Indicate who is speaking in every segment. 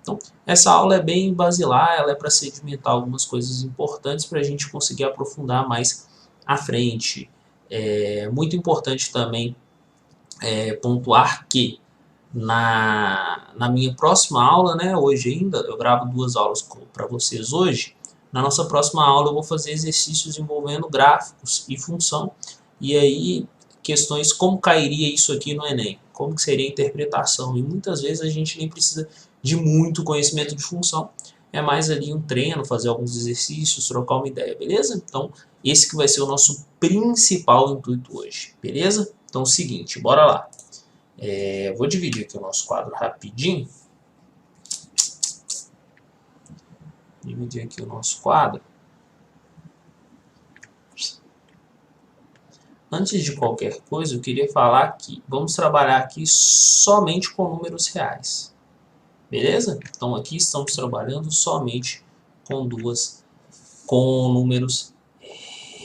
Speaker 1: Então, essa aula é bem basilar, ela é para sedimentar algumas coisas importantes para a gente conseguir aprofundar mais à frente. É muito importante também pontuar que na minha próxima aula, né, hoje ainda, eu gravo 2 aulas para vocês hoje. Na nossa próxima aula eu vou fazer exercícios envolvendo gráficos e função. E aí, questões como cairia isso aqui no Enem, como que seria a interpretação. E muitas vezes a gente nem precisa de muito conhecimento de função. É mais ali um treino, fazer alguns exercícios, trocar uma ideia, beleza? Então, esse que vai ser o nosso principal intuito hoje, beleza? Então, é o seguinte, bora lá. Vou dividir aqui o nosso quadro rapidinho. Dividir aqui o nosso quadro. Antes de qualquer coisa, eu queria falar que vamos trabalhar aqui somente com números reais. Beleza? Então aqui estamos trabalhando somente com números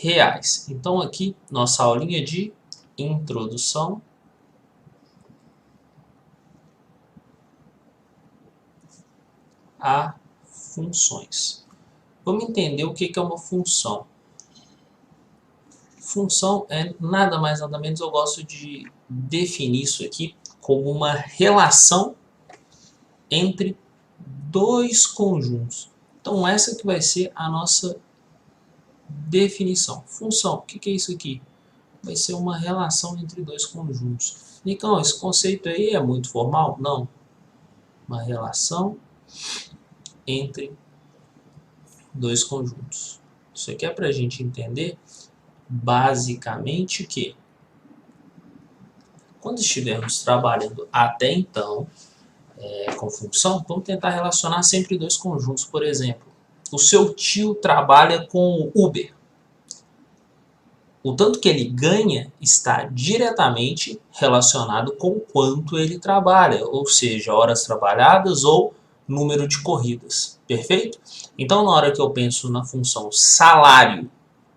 Speaker 1: reais. Então aqui, nossa aulinha de introdução a funções. Vamos entender o que é uma função. Função é nada mais nada menos, eu gosto de definir isso aqui como uma relação entre dois conjuntos. Então essa que vai ser a nossa definição. Função, o que é isso aqui? Vai ser uma relação entre dois conjuntos. Nicão, esse conceito aí é muito formal? Não. Uma relação entre dois conjuntos. Isso aqui é para a gente entender basicamente que quando estivermos trabalhando até então com função, vamos tentar relacionar sempre dois conjuntos. Por exemplo, o seu tio trabalha com Uber. O tanto que ele ganha está diretamente relacionado com o quanto ele trabalha, ou seja, horas trabalhadas ou número de corridas. Perfeito? Então, na hora que eu penso na função salário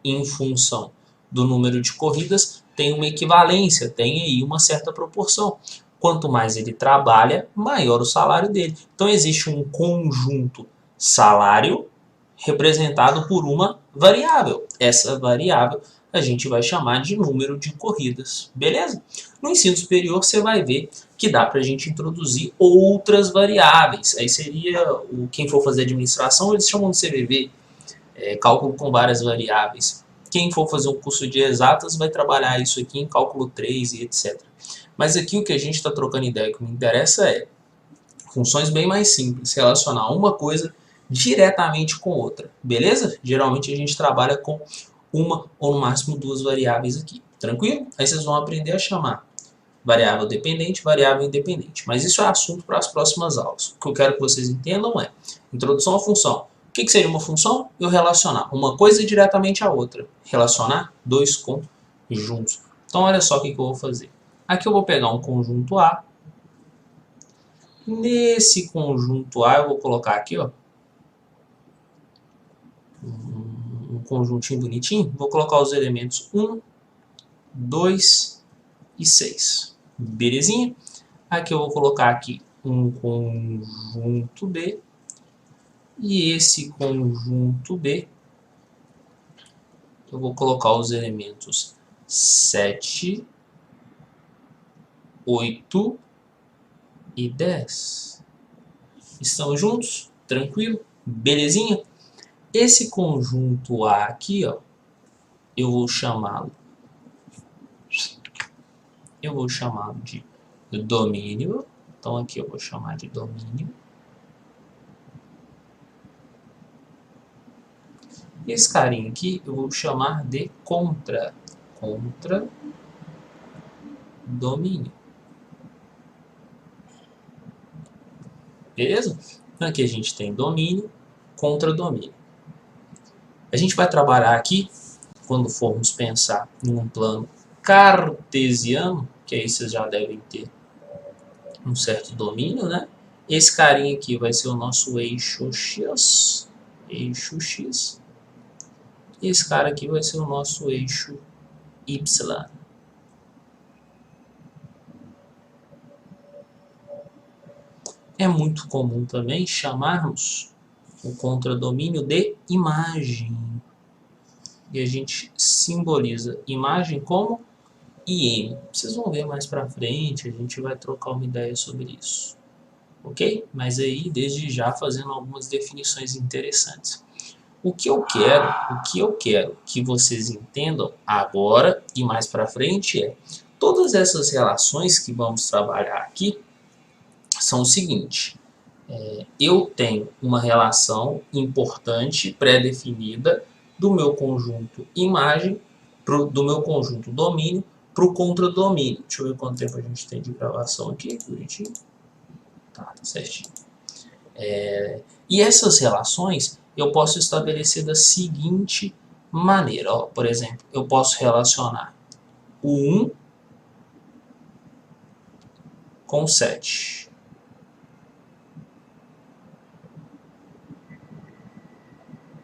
Speaker 1: em função do número de corridas, tem uma equivalência, tem aí uma certa proporção. Quanto mais ele trabalha, maior o salário dele. Então existe um conjunto salário representado por uma variável. Essa variável a gente vai chamar de número de corridas, beleza? No ensino superior você vai ver que dá para a gente introduzir outras variáveis. Aí seria, quem for fazer administração, eles chamam de CVV, cálculo com várias variáveis. Quem for fazer um curso de exatas vai trabalhar isso aqui em cálculo 3 e etc. Mas aqui o que a gente está trocando ideia, o que me interessa é funções bem mais simples, relacionar uma coisa diretamente com outra, beleza? Geralmente a gente trabalha com uma ou no máximo 2 variáveis aqui, tranquilo? Aí vocês vão aprender a chamar variável dependente, variável independente. Mas isso é assunto para as próximas aulas. O que eu quero que vocês entendam é introdução à função. O que seria uma função? Eu relacionar uma coisa diretamente à outra. Relacionar dois conjuntos. Então olha só o que eu vou fazer. Aqui eu vou pegar um conjunto A. Nesse conjunto A eu vou colocar aqui, ó, um conjuntinho bonitinho. Vou colocar os elementos 1, 2 e 6. Belezinha? Aqui eu vou colocar aqui um conjunto B. E esse conjunto B, eu vou colocar os elementos 7, 8 e 10. Estamos juntos? Tranquilo? Belezinha? Esse conjunto A aqui, ó, eu vou chamá-lo de domínio. Então aqui eu vou chamar de domínio. E esse carinha aqui eu vou chamar de contradomínio. Beleza? Então aqui a gente tem domínio, contradomínio. A gente vai trabalhar aqui, quando formos pensar em um plano cartesiano, que aí vocês já devem ter um certo domínio, né? Esse carinha aqui vai ser o nosso eixo X. E esse cara aqui vai ser o nosso eixo Y. É muito comum também chamarmos o contradomínio de imagem. E a gente simboliza imagem como IM. Vocês vão ver mais para frente, a gente vai trocar uma ideia sobre isso. Ok? Mas aí, desde já, fazendo algumas definições interessantes. O que eu quero que vocês entendam agora e mais para frente é todas essas relações que vamos trabalhar aqui são o seguinte: eu tenho uma relação importante pré-definida do meu conjunto imagem, do meu conjunto domínio para o contradomínio. Deixa eu ver quanto tempo a gente tem de gravação aqui, bonitinho. Tá certinho. E essas relações eu posso estabelecer da seguinte maneira. Ó, por exemplo, eu posso relacionar o 1 com 7.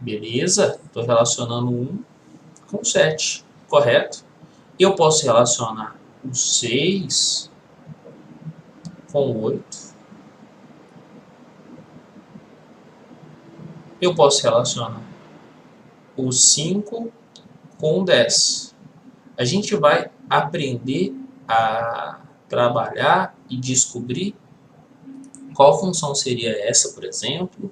Speaker 1: Beleza? Estou relacionando 1 com 7, correto? Eu posso relacionar o 6 com 8. Eu posso relacionar o 5 com 10. A gente vai aprender a trabalhar e descobrir qual função seria essa, por exemplo,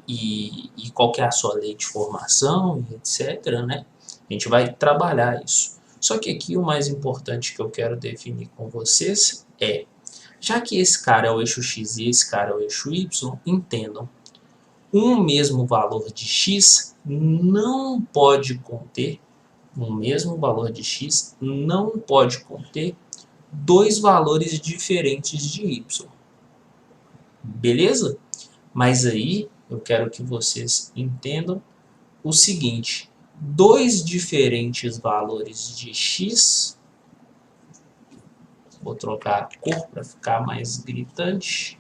Speaker 1: e qual que é a sua lei de formação, etc. Né? A gente vai trabalhar isso. Só que aqui o mais importante que eu quero definir com vocês é, já que esse cara é o eixo x e esse cara é o eixo y, entendam, um mesmo valor de x não pode conter, um mesmo valor de x não pode conter dois valores diferentes de y. Beleza? Mas aí eu quero que vocês entendam o seguinte: dois diferentes valores de x, vou trocar a cor para ficar mais gritante,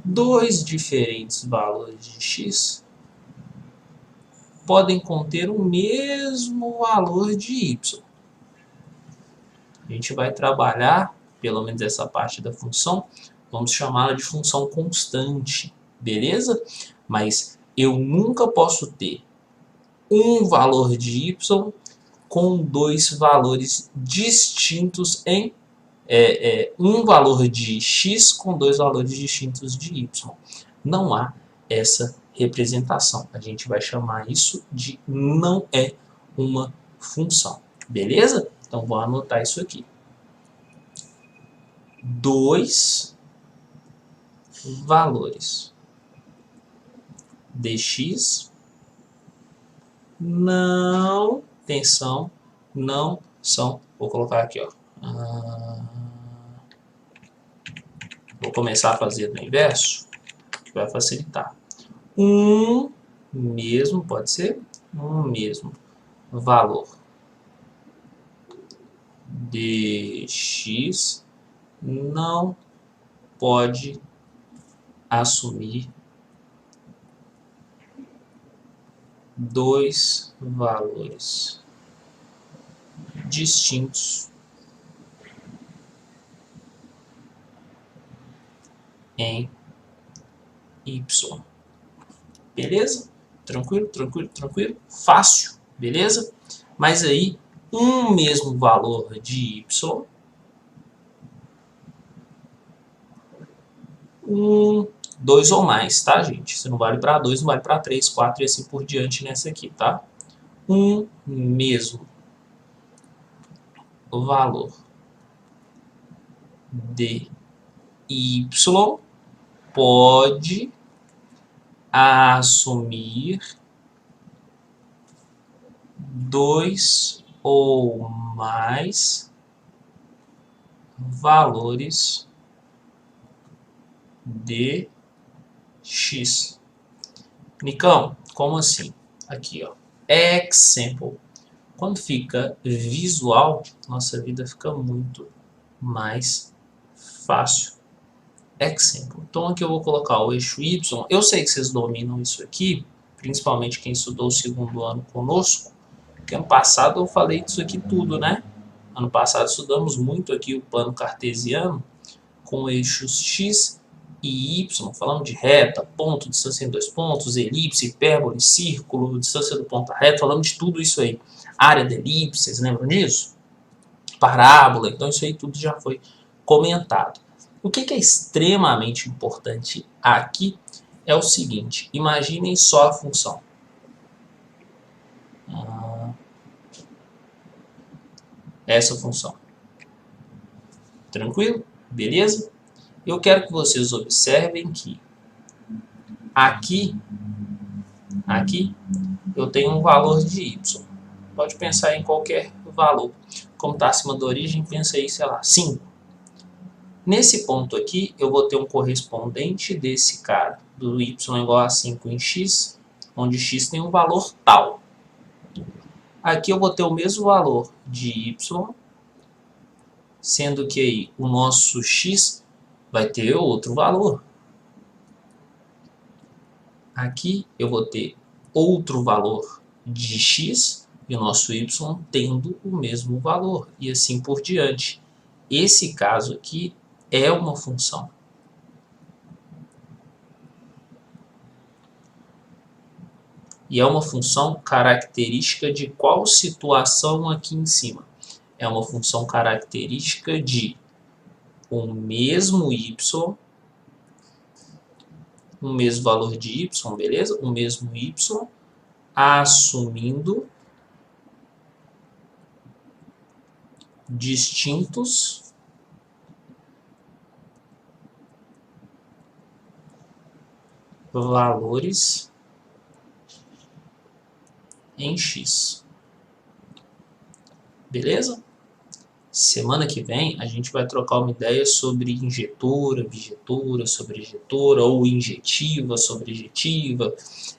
Speaker 1: dois diferentes valores de x podem conter o mesmo valor de y. A gente vai trabalhar, pelo menos essa parte da função, vamos chamá-la de função constante, beleza? Mas eu nunca posso ter um valor de y com dois valores distintos em um valor de x com dois valores distintos de y. Não há essa representação. A gente vai chamar isso de não é uma função. Beleza? Então vou anotar isso aqui. Dois valores dx não, atenção, não são, vou colocar aqui, ó. Vou começar a fazer no inverso, que vai facilitar. Um mesmo, pode ser, um mesmo valor de x não pode assumir dois valores distintos em y. Beleza? Tranquilo, tranquilo, tranquilo? Fácil, beleza? Mas aí, um mesmo valor de y, dois ou mais, tá, gente? Se não vale para 2, não vale para 3, 4 e assim por diante nessa aqui, tá? Um mesmo valor de y pode assumir dois ou mais valores de x. Nicão, como assim? Aqui, ó. Example. Quando fica visual, nossa vida fica muito mais fácil. Example. Então aqui eu vou colocar o eixo y. Eu sei que vocês dominam isso aqui, principalmente quem estudou o segundo ano conosco, porque ano passado eu falei disso aqui tudo, né? Ano passado estudamos muito aqui o plano cartesiano com eixos x e y, falando de reta, ponto, distância em dois pontos, elipse, hipérbole, círculo, distância do ponto à reta, falando de tudo isso aí. Área de elipse, vocês lembram disso? Parábola, então isso aí tudo já foi comentado. O que é extremamente importante aqui é o seguinte, imaginem só a função. Essa função. Tranquilo? Beleza? Eu quero que vocês observem que aqui eu tenho um valor de y. Pode pensar em qualquer valor. Como está acima da origem, pensa aí, sei lá, 5. Nesse ponto aqui, eu vou ter um correspondente desse cara, do y igual a 5 em x, onde x tem um valor tal. Aqui eu vou ter o mesmo valor de y, sendo que aí o nosso x vai ter outro valor. Aqui eu vou ter outro valor de x e o nosso y tendo o mesmo valor, e assim por diante. Esse caso aqui é uma função. E é uma função característica de qual situação aqui em cima? É uma função característica de o mesmo y, o mesmo valor de y, beleza? O mesmo y, assumindo distintos valores em x. Beleza? Semana que vem a gente vai trocar uma ideia sobre injetora, bijetora, sobre injetora, ou injetiva, sobre injetiva,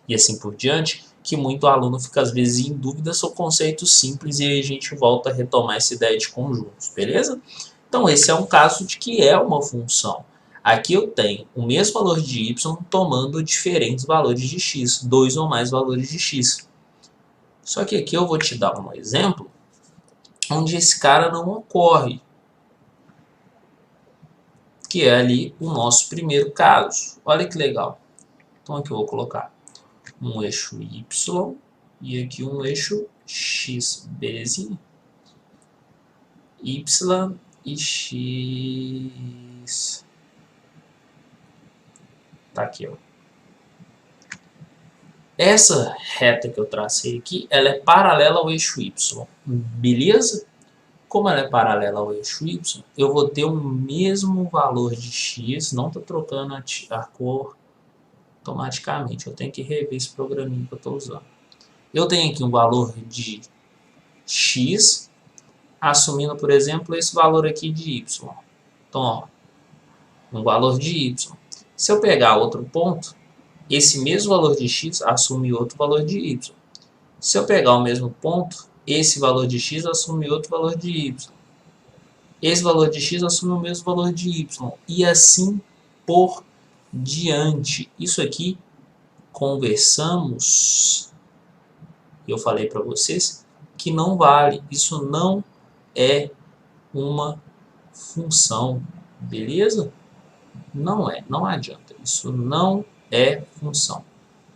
Speaker 1: e assim por diante, que muito aluno fica às vezes em dúvida, são conceitos simples e aí a gente volta a retomar essa ideia de conjuntos, beleza? Então esse é um caso de que é uma função. Aqui eu tenho o mesmo valor de y tomando diferentes valores de x, 2 ou mais valores de x. Só que aqui eu vou te dar um exemplo onde esse cara não ocorre, que é ali o nosso primeiro caso. Olha que legal. Então aqui eu vou colocar um eixo y e aqui um eixo x, belezinha? Y e x. Tá aqui, ó. Essa reta que eu tracei aqui, ela é paralela ao eixo y, beleza? Como ela é paralela ao eixo y, eu vou ter o mesmo valor de x, não estou trocando a cor automaticamente, eu tenho que rever esse programinha que eu estou usando. Eu tenho aqui um valor de x, assumindo, por exemplo, esse valor aqui de y. Então, ó, um valor de y. Se eu pegar outro ponto, esse mesmo valor de x assume outro valor de y. Se eu pegar o mesmo ponto, esse valor de x assume outro valor de y. Esse valor de x assume o mesmo valor de y. E assim por diante. Isso aqui, conversamos, eu falei para vocês, que não vale. Isso não é uma função. Beleza? Não é. Não adianta. Isso não é função.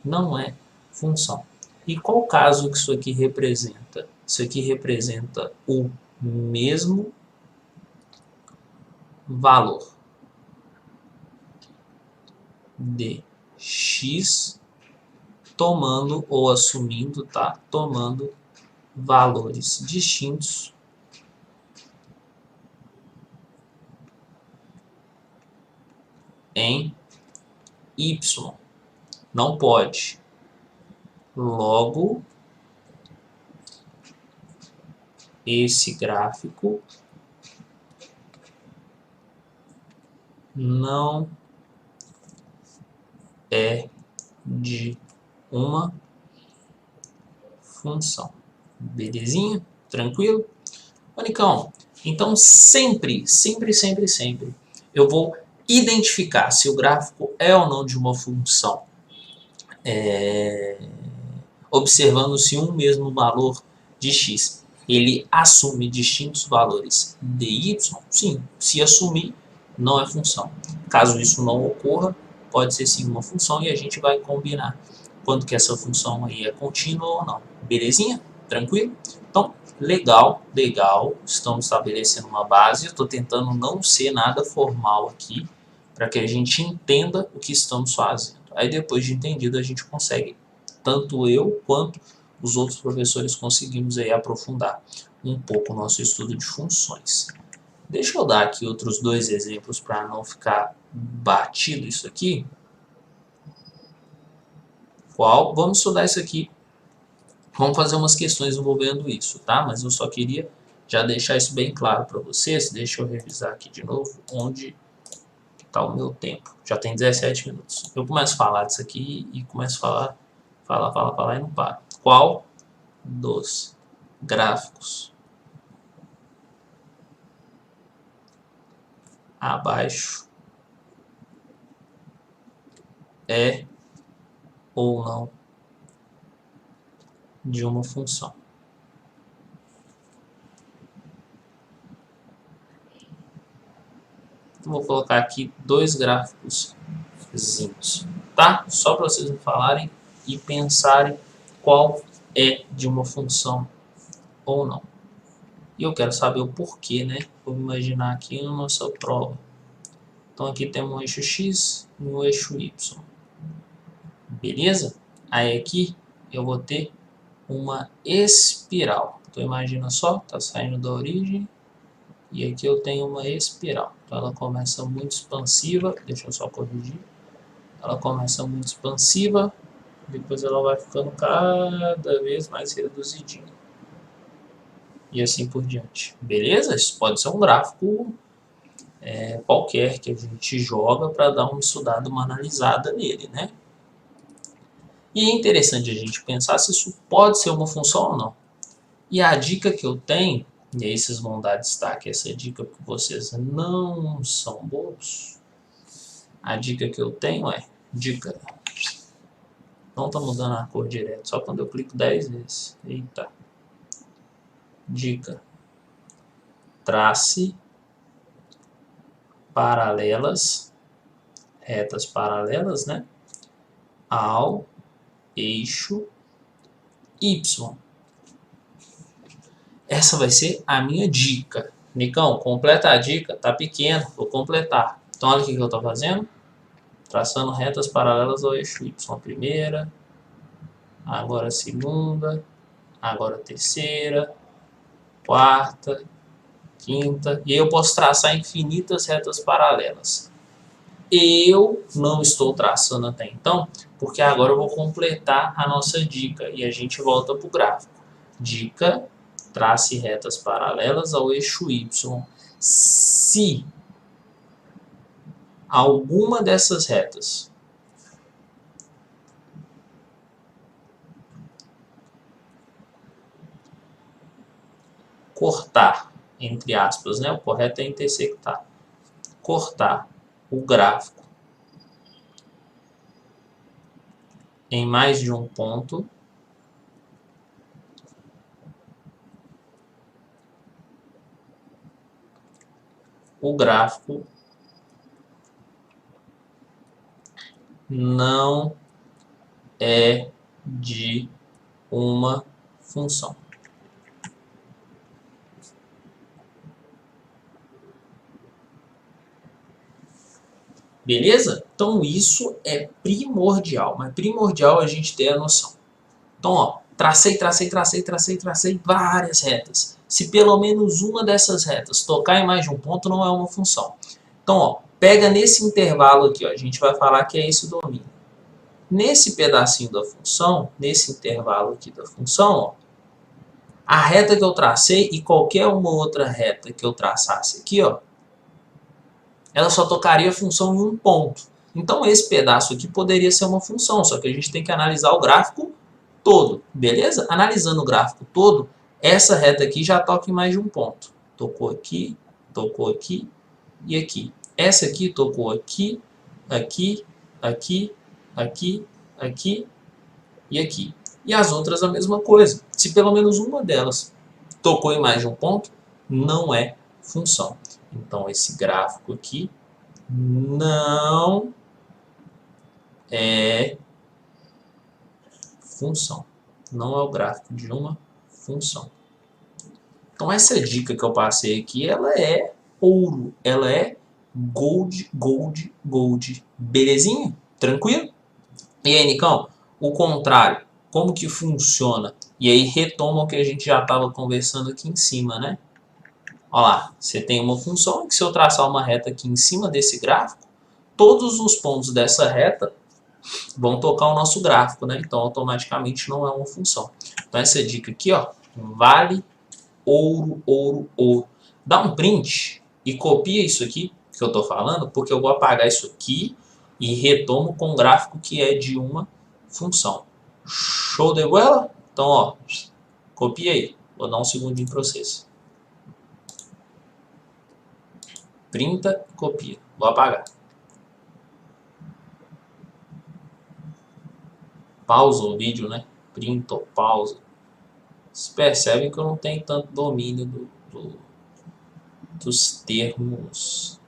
Speaker 1: Não é função. E qual caso que isso aqui representa? Isso aqui representa o mesmo valor de x tomando ou assumindo, tá? Tomando valores distintos em y. Não pode. Logo, esse gráfico não é de uma função. Belezinha? Tranquilo? Nicão, então sempre eu vou identificar se o gráfico é ou não de uma função, observando se um mesmo valor de x ele assume distintos valores de y. Sim, se assumir, não é função. Caso isso não ocorra, pode ser sim uma função e a gente vai combinar quando que essa função aí é contínua ou não. Belezinha? Tranquilo? Então, legal, legal. Estamos estabelecendo uma base. Estou tentando não ser nada formal aqui, para que a gente entenda o que estamos fazendo. Aí depois de entendido, a gente consegue, tanto eu quanto os outros professores, conseguimos aí aprofundar um pouco o nosso estudo de funções. Deixa eu dar aqui outros dois exemplos para não ficar batido isso aqui. Vamos estudar isso aqui. Vamos fazer umas questões envolvendo isso, tá? Mas eu só queria já deixar isso bem claro para vocês. Deixa eu revisar aqui de novo onde está o meu tempo. Já tem 17 minutos. Eu começo a falar disso aqui e começo a falar e não paro. Qual dos gráficos abaixo é ou não de uma função? Vou colocar aqui dois gráficos, tá? Só para vocês me falarem e pensarem qual é de uma função ou não. E eu quero saber o porquê, né? Vou imaginar aqui na nossa prova. Então aqui temos um eixo X e um eixo Y. Beleza? Aí aqui eu vou ter uma espiral. Então imagina só, tá saindo da origem e aqui eu tenho uma espiral. Então ela começa muito expansiva, deixa eu só corrigir. Ela começa muito expansiva, depois ela vai ficando cada vez mais reduzidinha. E assim por diante. Beleza? Isso pode ser um gráfico qualquer que a gente joga para dar uma estudada, uma analisada nele, né? E é interessante a gente pensar se isso pode ser uma função ou não. E a dica que eu tenho, e aí vocês vão dar destaque a essa dica porque vocês não são bobos. A dica que eu tenho é, dica, não tá mudando a cor direto, só quando eu clico 10 vezes. Eita. Dica, trace paralelas, retas paralelas, né, ao eixo Y. Essa vai ser a minha dica. Nicão, completa a dica, tá pequeno, vou completar. Então olha o que eu estou fazendo. Traçando retas paralelas ao eixo Y. A primeira, agora a segunda, agora a terceira, quarta, quinta. E aí eu posso traçar infinitas retas paralelas. Eu não estou traçando até então, porque agora eu vou completar a nossa dica e a gente volta para o gráfico. Dica, trace retas paralelas ao eixo Y. Se alguma dessas retas cortar, entre aspas, né? O correto é intersectar. Cortar o gráfico em mais de um ponto, o gráfico não é de uma função. Beleza? Então isso é primordial, mas primordial a gente ter a noção. Então, ó, tracei várias retas. Se pelo menos uma dessas retas tocar em mais de um ponto, não é uma função. Então, ó, pega nesse intervalo aqui, ó, a gente vai falar que é esse domínio. Nesse pedacinho da função, nesse intervalo aqui da função, ó, a reta que eu tracei e qualquer uma outra reta que eu traçasse aqui, ó, ela só tocaria a função em um ponto. Então esse pedaço aqui poderia ser uma função, só que a gente tem que analisar o gráfico todo, beleza? Analisando o gráfico todo, essa reta aqui já toca em mais de um ponto. Tocou aqui e aqui. Essa aqui tocou aqui, aqui, aqui, aqui, aqui e aqui. E as outras a mesma coisa. Se pelo menos uma delas tocou em mais de um ponto, não é função. Então esse gráfico aqui não é função. Não é o gráfico de uma função. Então essa dica que eu passei aqui, ela é ouro. Ela é gold, gold, gold. Belezinha? Tranquilo? E aí, Nicão, o contrário, como que funciona? E aí retoma o que a gente já estava conversando aqui em cima, né? Olha lá, você tem uma função que se eu traçar uma reta aqui em cima desse gráfico, todos os pontos dessa reta vão tocar o nosso gráfico, né? Então automaticamente não é uma função. Então essa dica aqui, ó, vale ouro, ouro, ouro. Dá um print e copia isso aqui que eu estou falando, porque eu vou apagar isso aqui e retomo com um gráfico que é de uma função. Show de bola? Então, ó, copia aí. Vou dar um segundinho para vocês. Printa, copia. Vou apagar. Pausa o vídeo, né? Printa ou pausa. Vocês percebem que eu não tenho tanto domínio dos termos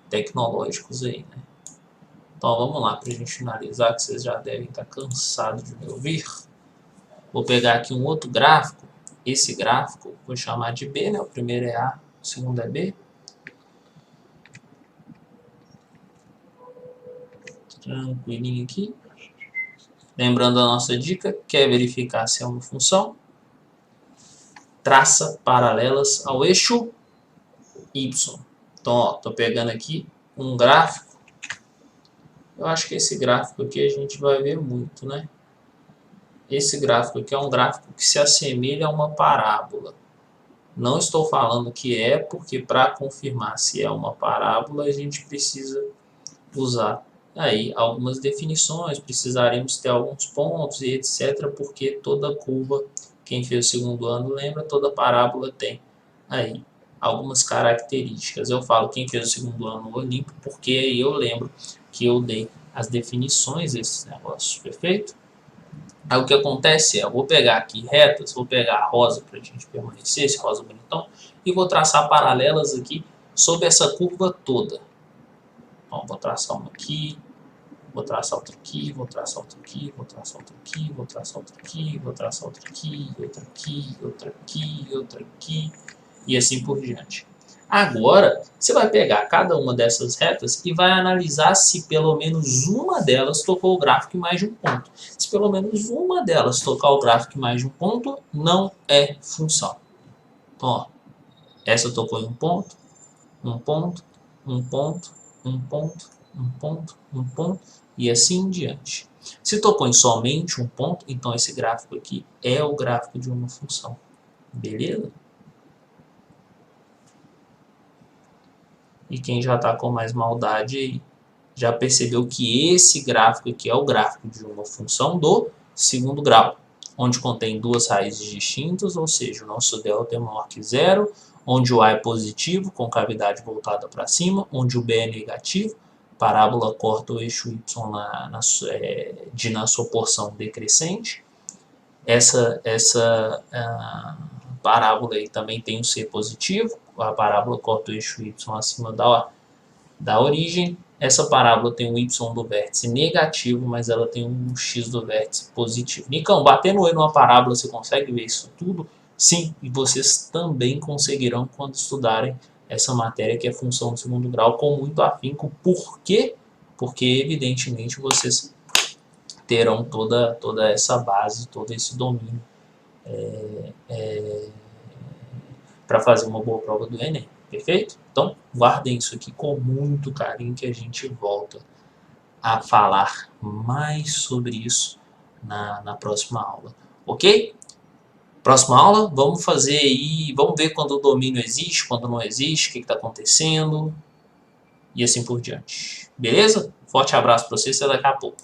Speaker 1: tecnológicos aí, né? Então vamos lá para a gente finalizar, que vocês já devem estar cansados de me ouvir. Vou pegar aqui um outro gráfico. Esse gráfico vou chamar de B, né? O primeiro é A, o segundo é B. Tranquilinho aqui. Lembrando a nossa dica, quer verificar se é uma função? Traça paralelas ao eixo Y. Então, ó, tô pegando aqui um gráfico. Eu acho que esse gráfico aqui a gente vai ver muito, né? Esse gráfico aqui é um gráfico que se assemelha a uma parábola. Não estou falando que é, porque para confirmar se é uma parábola, a gente precisa usar aí algumas definições, precisaremos ter alguns pontos e etc, porque toda curva, quem fez o segundo ano lembra, toda parábola tem aí algumas características. Eu falo quem fez o segundo ano Olimpo, porque aí eu lembro que eu dei as definições desses negócios, perfeito? Aí o que acontece é, eu vou pegar aqui retas, vou pegar a rosa para a gente permanecer, esse rosa bonitão, e vou traçar paralelas aqui sobre essa curva toda. Então, vou traçar uma aqui, vou traçar outra aqui, vou traçar outra aqui, vou traçar outra aqui, vou traçar outra aqui, vou traçar outra aqui, outra aqui, outra aqui, outra aqui, e assim por diante. Agora, você vai pegar cada uma dessas retas e vai analisar se pelo menos uma delas tocou o gráfico em mais de um ponto. Se pelo menos uma delas tocar o gráfico em mais de um ponto, não é função. Então, ó, essa tocou em um ponto, um ponto, um ponto, um ponto, um ponto, um ponto, e assim em diante. Se tocou em somente um ponto, então esse gráfico aqui é o gráfico de uma função. Beleza? E quem já está com mais maldade aí, já percebeu que esse gráfico aqui é o gráfico de uma função do segundo grau, onde contém duas raízes distintas, ou seja, o nosso delta é maior que zero, onde o A é positivo, com cavidade voltada para cima, onde o B é negativo, parábola corta o eixo Y na sua porção decrescente. Essa parábola aí também tem um C positivo, a parábola corta o eixo Y acima da origem. Essa parábola tem um Y do vértice negativo, mas ela tem um X do vértice positivo. Nicão, batendo o olho numa parábola, você consegue ver isso tudo? Sim, e vocês também conseguirão quando estudarem essa matéria que é função do segundo grau com muito afinco. Por quê? Porque, evidentemente, vocês terão toda essa base, todo esse domínio para fazer uma boa prova do Enem. Perfeito? Então, guardem isso aqui com muito carinho que a gente volta a falar mais sobre isso na próxima aula. Ok? Próxima aula, vamos fazer aí, vamos ver quando o domínio existe, quando não existe, o que está acontecendo e assim por diante. Beleza? Forte abraço para vocês e até daqui a pouco.